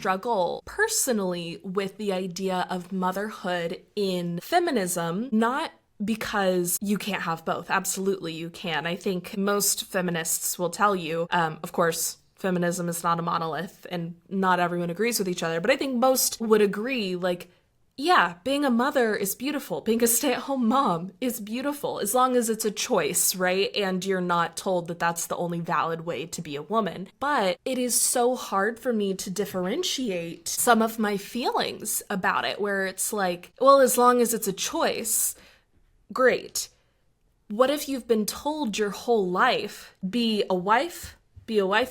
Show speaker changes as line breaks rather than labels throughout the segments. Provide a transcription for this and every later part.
struggle personally with the idea of motherhood in feminism, not because you can't have both. Absolutely, you can. I think most feminists will tell you, of course, feminism is not a monolith and not everyone agrees with each other, but I think most would agree, like, yeah, being a mother is beautiful. Being a stay-at-home mom is beautiful, as long as it's a choice, right? And you're not told that that's the only valid way to be a woman. But it is so hard for me to differentiate some of my feelings about it, where it's like, well, as long as it's a choice, great. What if you've been told your whole life, be a wife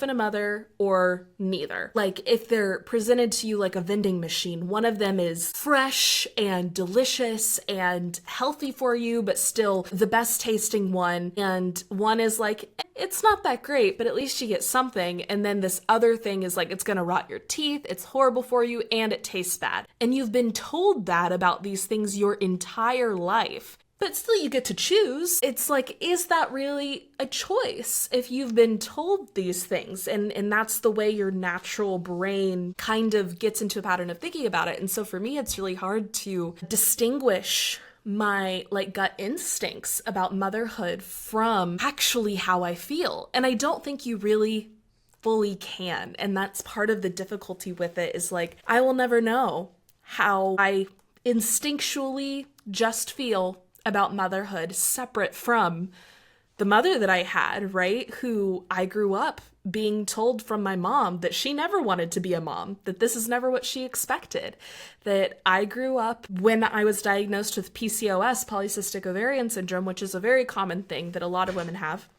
and a mother, or neither? Like, if they're presented to you like a vending machine, one of them is fresh and delicious and healthy for you, but still the best tasting one. And one is like, it's not that great, but at least you get something. And then this other thing is like, it's gonna rot your teeth, it's horrible for you, and it tastes bad. And you've been told that about these things your entire life. But still, you get to choose. It's like, is that really a choice if you've been told these things? And that's the way your natural brain kind of gets into a pattern of thinking about it. And so for me, it's really hard to distinguish my like gut instincts about motherhood from actually how I feel. And I don't think you really fully can. And that's part of the difficulty with it, is like, I will never know how I instinctually just feel about motherhood separate from the mother that I had, right? Who I grew up being told from my mom that she never wanted to be a mom, that this is never what she expected. That I grew up when I was diagnosed with PCOS, polycystic ovarian syndrome, which is a very common thing that a lot of women have,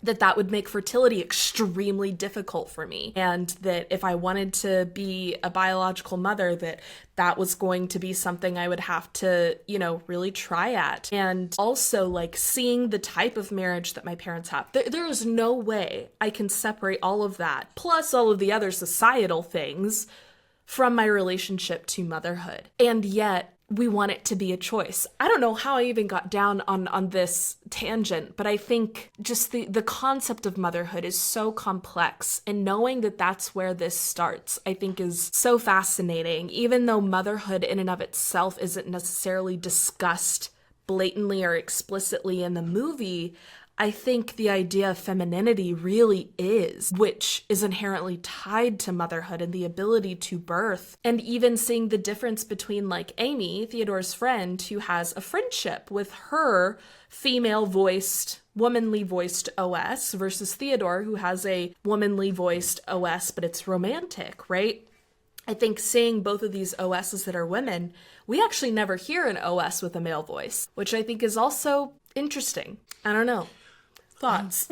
that would make fertility extremely difficult for me. And that if I wanted to be a biological mother, that was going to be something I would have to, really try at. And also like seeing the type of marriage that my parents have. There is no way I can separate all of that, plus all of the other societal things, from my relationship to motherhood. And yet, we want it to be a choice. I don't know how I even got down on this tangent, but I think just the concept of motherhood is so complex, and knowing that that's where this starts, I think is so fascinating. Even though motherhood in and of itself isn't necessarily discussed blatantly or explicitly in the movie, I think the idea of femininity really is, which is inherently tied to motherhood and the ability to birth. And even seeing the difference between like Amy, Theodore's friend, who has a friendship with her female-voiced, womanly-voiced OS, versus Theodore, who has a womanly-voiced OS, but it's romantic, right? I think seeing both of these OSs that are women, we actually never hear an OS with a male voice, which I think is also interesting. I don't know. Thoughts?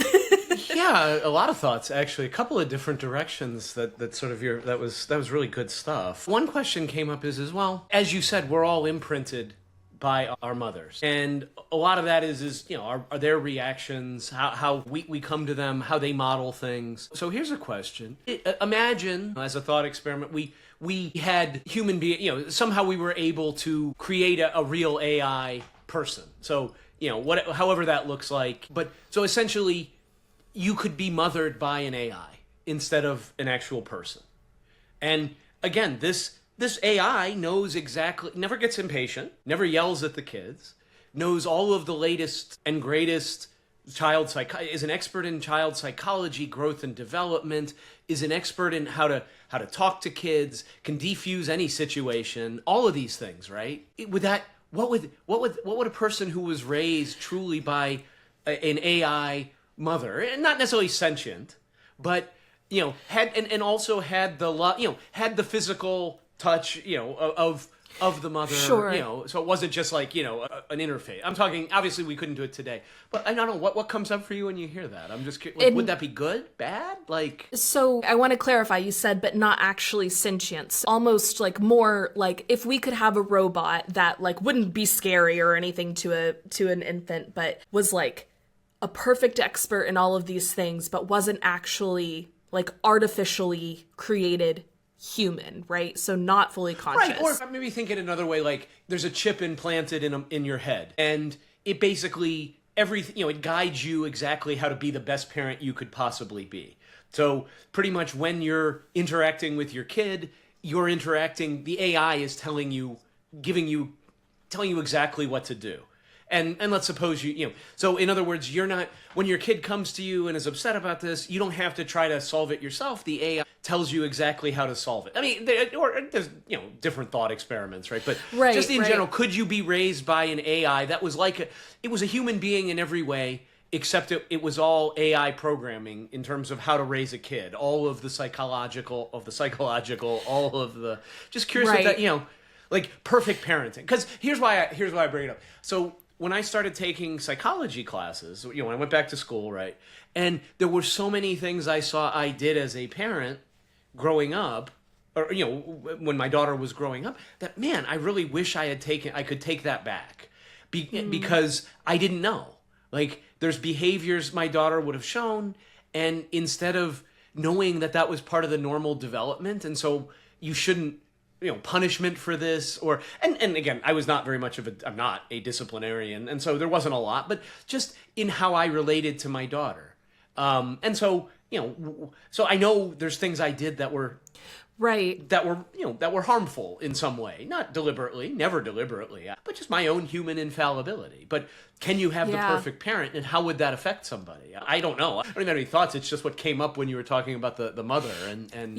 Yeah, a lot of thoughts, actually. A couple of different directions that sort of that was really good stuff. One question came up is well, as you said, we're all imprinted by our mothers. And a lot of that is are their reactions, how we come to them, how they model things. So here's a question. Imagine, as a thought experiment, we had human beings, somehow we were able to create a real AI person. So, however that looks like. But so essentially, you could be mothered by an AI instead of an actual person. And again, this AI knows exactly, never gets impatient, never yells at the kids, knows all of the latest and greatest is an expert in child psychology, growth and development, is an expert in how to talk to kids, can defuse any situation, all of these things, right? What would a person who was raised truly by an AI mother, and not necessarily sentient, but had and also had had the physical touch of the mother,
sure.
So it wasn't just like an interface. I'm talking, obviously we couldn't do it today, but I don't know what comes up for you when you hear that. I'm just curious, would that be good, bad, like? So
I want to clarify, you said but not actually sentience, almost like more like if we could have a robot that like wouldn't be scary or anything to an infant, but was like a perfect expert in all of these things, but wasn't actually like artificially created human, right? So not fully conscious.
Right, or maybe think it another way, like there's a chip implanted in your head, and it basically everything, it guides you exactly how to be the best parent you could possibly be. So pretty much when you're interacting with your kid, you're interacting, the AI is telling you, telling you exactly what to do. And let's suppose so in other words, you're not, when your kid comes to you and is upset about this, you don't have to try to solve it yourself. The AI tells you exactly how to solve it. I mean, there's, different thought experiments, right? But just in general, could you be raised by an AI that was it was a human being in every way, except it was all AI programming in terms of how to raise a kid, all of the psychological, all of the, just curious what that, like perfect parenting. Because here's why I bring it up. So when I started taking psychology classes, when I went back to school, right, and there were so many things I saw I did as a parent growing up, or when my daughter was growing up, that man, I really wish I could take that back, because I didn't know. Like, there's behaviors my daughter would have shown, and instead of knowing that was part of the normal development, and so you shouldn't, punishment for this, or and again, I'm not a disciplinarian, and so there wasn't a lot, but just in how I related to my daughter, and so so I know there's things I did that were that were harmful in some way, not deliberately, never deliberately, but just my own human infallibility. But can you have the perfect parent, and how would that affect somebody? I don't know. I don't even have any thoughts. It's just what came up when you were talking about the mother and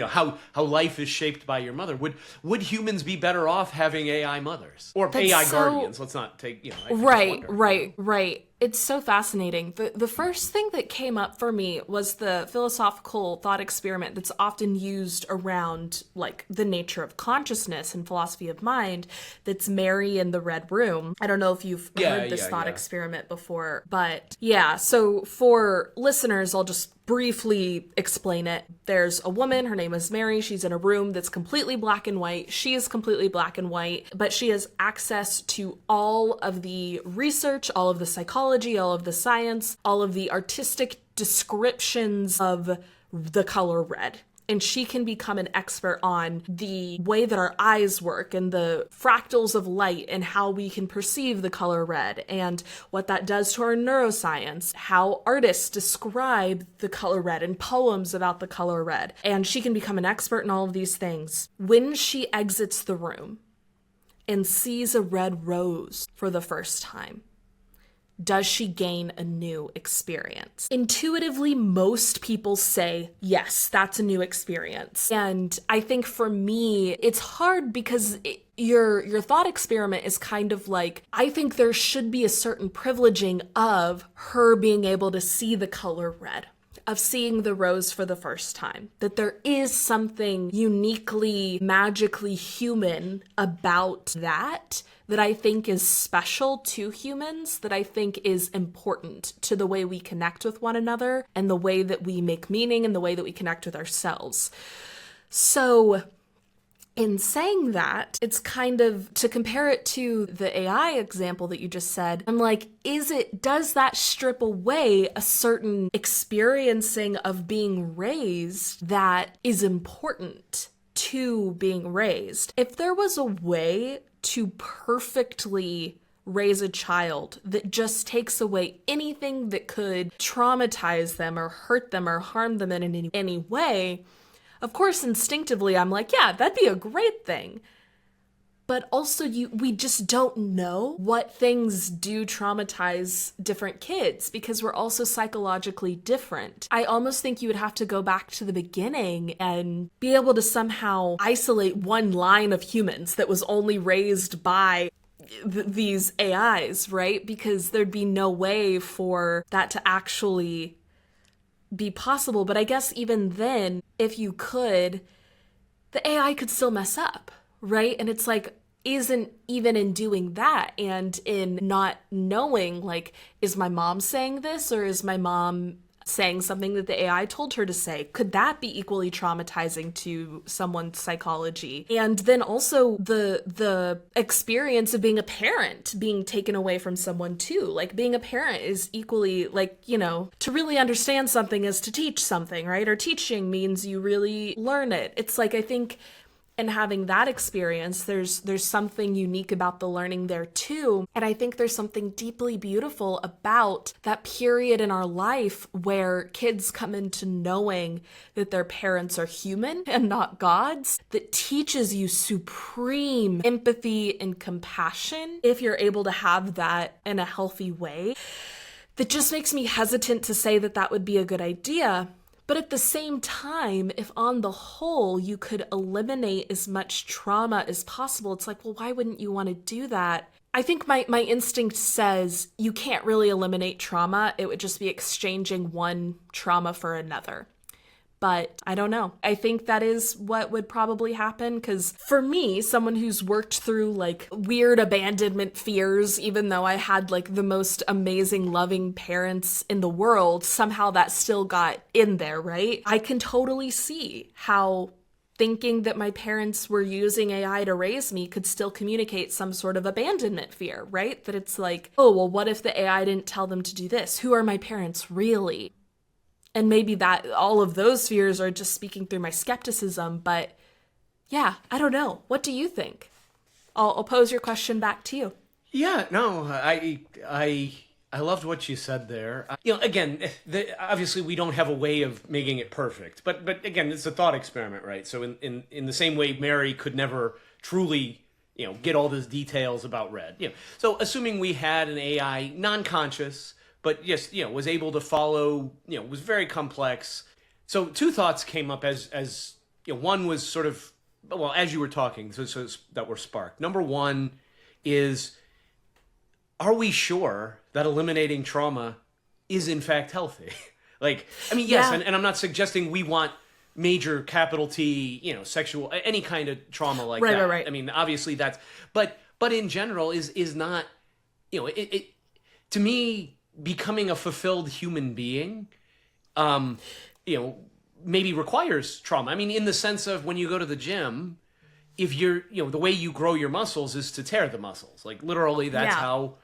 how life is shaped by your mother. Would humans be better off having AI mothers or AI guardians? Let's not take
Right. It's so fascinating. The first thing that came up for me was the philosophical thought experiment that's often used around like the nature of consciousness and philosophy of mind. That's Mary in the Red Room. I don't know if you've heard this thought experiment before, but so for listeners, I'll just briefly explain it. There's a woman, her name is Mary. She's in a room that's completely black and white. She is completely black and white, but she has access to all of the research, all of the psychology, all of the science, all of the artistic descriptions of the color red. And she can become an expert on the way that our eyes work and the fractals of light and how we can perceive the color red and what that does to our neuroscience, how artists describe the color red and poems about the color red. And she can become an expert in all of these things. When she exits the room and sees a red rose for the first time, does she gain a new experience? Intuitively, most people say, yes, that's a new experience. And I think for me, it's hard because your thought experiment is kind of like, I think there should be a certain privileging of her being able to see the color red, of seeing the rose for the first time, that there is something uniquely, magically human about that I think is special to humans, that I think is important to the way we connect with one another and the way that we make meaning and the way that we connect with ourselves. So in saying that, it's kind of, to compare it to the AI example that you just said, I'm like, does that strip away a certain experiencing of being raised that is important to being raised? If there was a way to perfectly raise a child that just takes away anything that could traumatize them or hurt them or harm them in any way, of course, instinctively, I'm like, yeah, that'd be a great thing. But also, we just don't know what things do traumatize different kids because we're also psychologically different. I almost think you would have to go back to the beginning and be able to somehow isolate one line of humans that was only raised by these AIs, right? Because there'd be no way for that to actually be possible. But I guess even then, if you could, the AI could still mess up, right? And it's like, isn't even in doing that and in not knowing, like, is my mom saying this or is my mom saying something that the AI told her to say? Could that be equally traumatizing to someone's psychology? And then also the experience of being a parent being taken away from someone too. Like, being a parent is equally, like, to really understand something is to teach something, right? Or teaching means you really learn it. It's like, I think and having that experience, there's something unique about the learning there too. And I think there's something deeply beautiful about that period in our life where kids come into knowing that their parents are human and not gods, that teaches you supreme empathy and compassion if you're able to have that in a healthy way. That just makes me hesitant to say that that would be a good idea. But at the same time, if on the whole you could eliminate as much trauma as possible, it's like, well, why wouldn't you want to do that? I think my instinct says you can't really eliminate trauma. It would just be exchanging one trauma for another. But I don't know. I think that is what would probably happen, because for me, someone who's worked through like weird abandonment fears, even though I had like the most amazing loving parents in the world, somehow that still got in there, right? I can totally see how thinking that my parents were using AI to raise me could still communicate some sort of abandonment fear, right? That it's like, oh, well, what if the AI didn't tell them to do this? Who are my parents really? And maybe that all of those fears are just speaking through my skepticism, but yeah, I don't know. What do you think? I'll pose your question back to you.
Yeah, no, I loved what you said there. Again, obviously we don't have a way of making it perfect, but again, it's a thought experiment, right? So in the same way, Mary could never truly get all those details about Red. So assuming we had an AI non-conscious, but yes, was able to follow, was very complex. So two thoughts came up as one was sort of, well, as you were talking, so that were sparked. Number one is, are we sure that eliminating trauma is in fact healthy? Yes, yeah. and I'm not suggesting we want major capital T, sexual, any kind of trauma like that.
Right.
Obviously that's, but in general is not, it to me, becoming a fulfilled human being, maybe requires trauma. In the sense of when you go to the gym, if you're, the way you grow your muscles is to tear the muscles. Like literally that's how,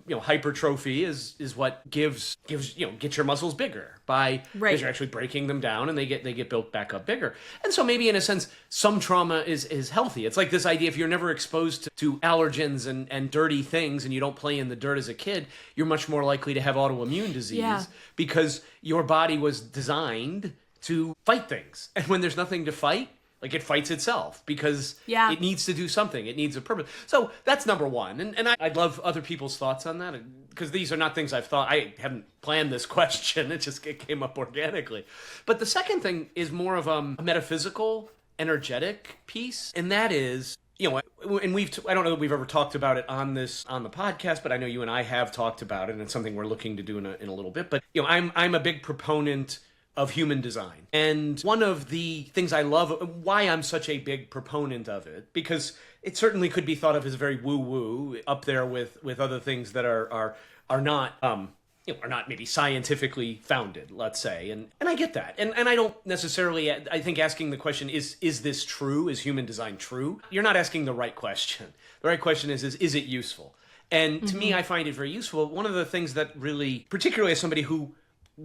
hypertrophy is what gives, get your muscles bigger by, because you're actually breaking them down and they get built back up bigger. And so maybe in a sense, some trauma is healthy. It's like this idea, if you're never exposed to allergens and dirty things and you don't play in the dirt as a kid, you're much more likely to have autoimmune disease because your body was designed to fight things. And when there's nothing to fight, like it fights itself because it needs to do something. It needs a purpose. So that's number one. And I'd love other people's thoughts on that because these are not things I've thought. I haven't planned this question. It came up organically. But the second thing is more of a metaphysical, energetic piece. And that is, and I don't know that we've ever talked about it on the podcast, but I know you and I have talked about it, and it's something we're looking to do in a little bit. But, I'm a big proponent of human design. And one of the things I love, why I'm such a big proponent of it, because it certainly could be thought of as very woo-woo, up there with other things that are not are not maybe scientifically founded, let's say. And I get that. And I don't necessarily, I think asking the question, is this true? Is human design true? You're not asking the right question. The right question is it useful? And to me, I find it very useful. One of the things that really, particularly as somebody who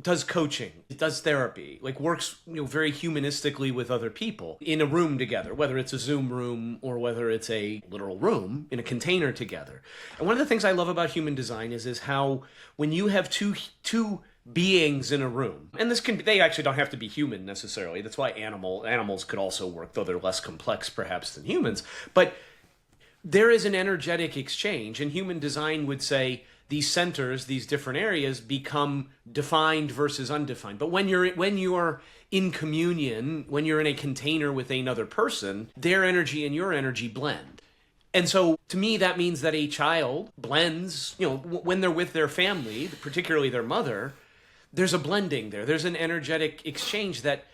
does coaching, does therapy, like works very humanistically with other people in a room together, whether it's a Zoom room or whether it's a literal room in a container together. And one of the things I love about human design is how when you have two beings in a room, and they actually don't have to be human necessarily. That's why animals could also work, though they're less complex perhaps than humans. But there is an energetic exchange, and human design would say these centers, these different areas, become defined versus undefined. But when you're in communion, when you're in a container with another person, their energy and your energy blend. And so to me, that means that a child blends, when they're with their family, particularly their mother, there's a blending there. There's an energetic exchange that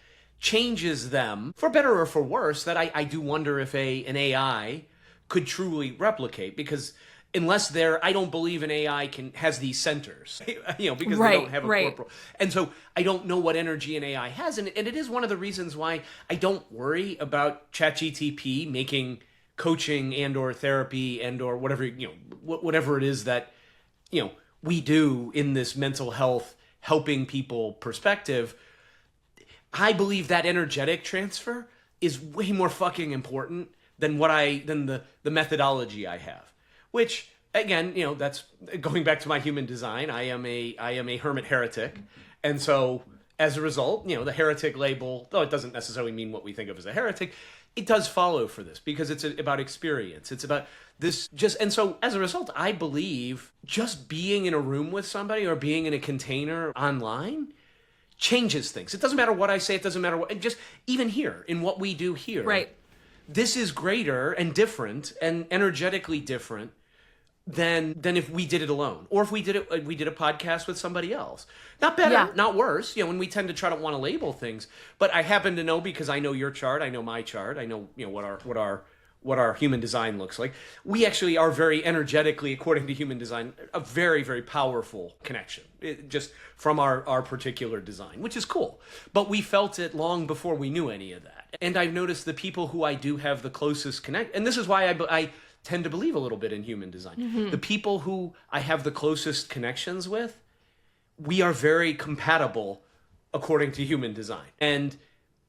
changes them, for better or for worse, that I do wonder if an AI could truly replicate, because unless I don't believe an AI has these centers, because they don't have a corporal. And so I don't know what energy an AI has. And it is one of the reasons why I don't worry about ChatGPT making coaching and or therapy and or whatever, whatever it is that, we do in this mental health, helping people perspective. I believe that energetic transfer is way more fucking important than the methodology I have. Which, again, that's going back to my human design. I am a hermit heretic. And so as a result, the heretic label, though it doesn't necessarily mean what we think of as a heretic, it does follow for this because it's about experience. It's about this and so as a result, I believe just being in a room with somebody or being in a container online changes things. It doesn't matter what I say. It doesn't matter what, just even here in what we do here.
Right.
This is greater and different and energetically different than if we did it alone, or if we did a podcast with somebody else. Not better, not worse. And we tend to try to want to label things, but I happen to know because I know your chart, I know my chart, I know what our human design looks like. We actually are very energetically, according to human design, a very, very powerful connection, just from our particular design, which is cool. But we felt it long before we knew any of that. And I've noticed the people who I do have the closest connect, and this is why I tend to believe a little bit in human design. Mm-hmm. The people who I have the closest connections with, we are very compatible according to human design. And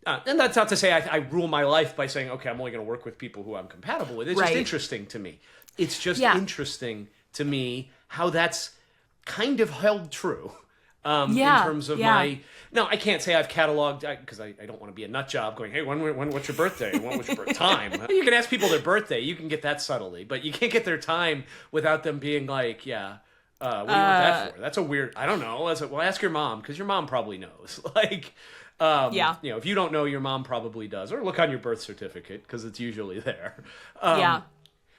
that's not to say I rule my life by saying, okay, I'm only going to work with people who I'm compatible with. It's just interesting to me. It's just interesting to me how that's kind of held true in terms of my... No, I can't say I've cataloged, because I don't want to be a nut job going, hey, what's your birthday? When was your time? You can ask people their birthday. You can get that subtly, but you can't get their time without them being like, what do you want that for? That's a weird... I don't know. Well, ask your mom, because your mom probably knows. If you don't know, your mom probably does, or look on your birth certificate because it's usually there.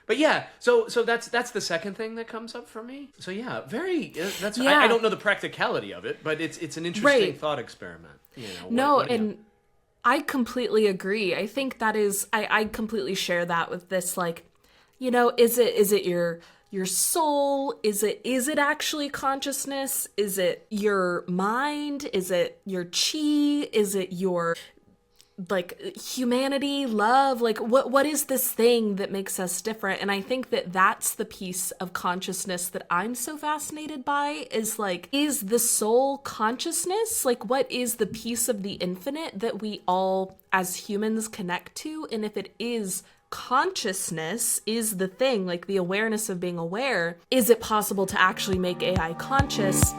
But so that's the second thing that comes up for me. So I don't know the practicality of it, but it's an interesting thought experiment.
And I completely agree. I think that is I completely share that with this. Like, is it your soul? Is it actually consciousness? Is it your mind? Is it your chi? Is it your humanity, love? What is this thing that makes us different? And I think that that's the piece of consciousness that I'm so fascinated by is the soul consciousness? What is the piece of the infinite that we all as humans connect to? And if it is consciousness is the thing, the awareness of being aware, is it possible to actually make AI conscious?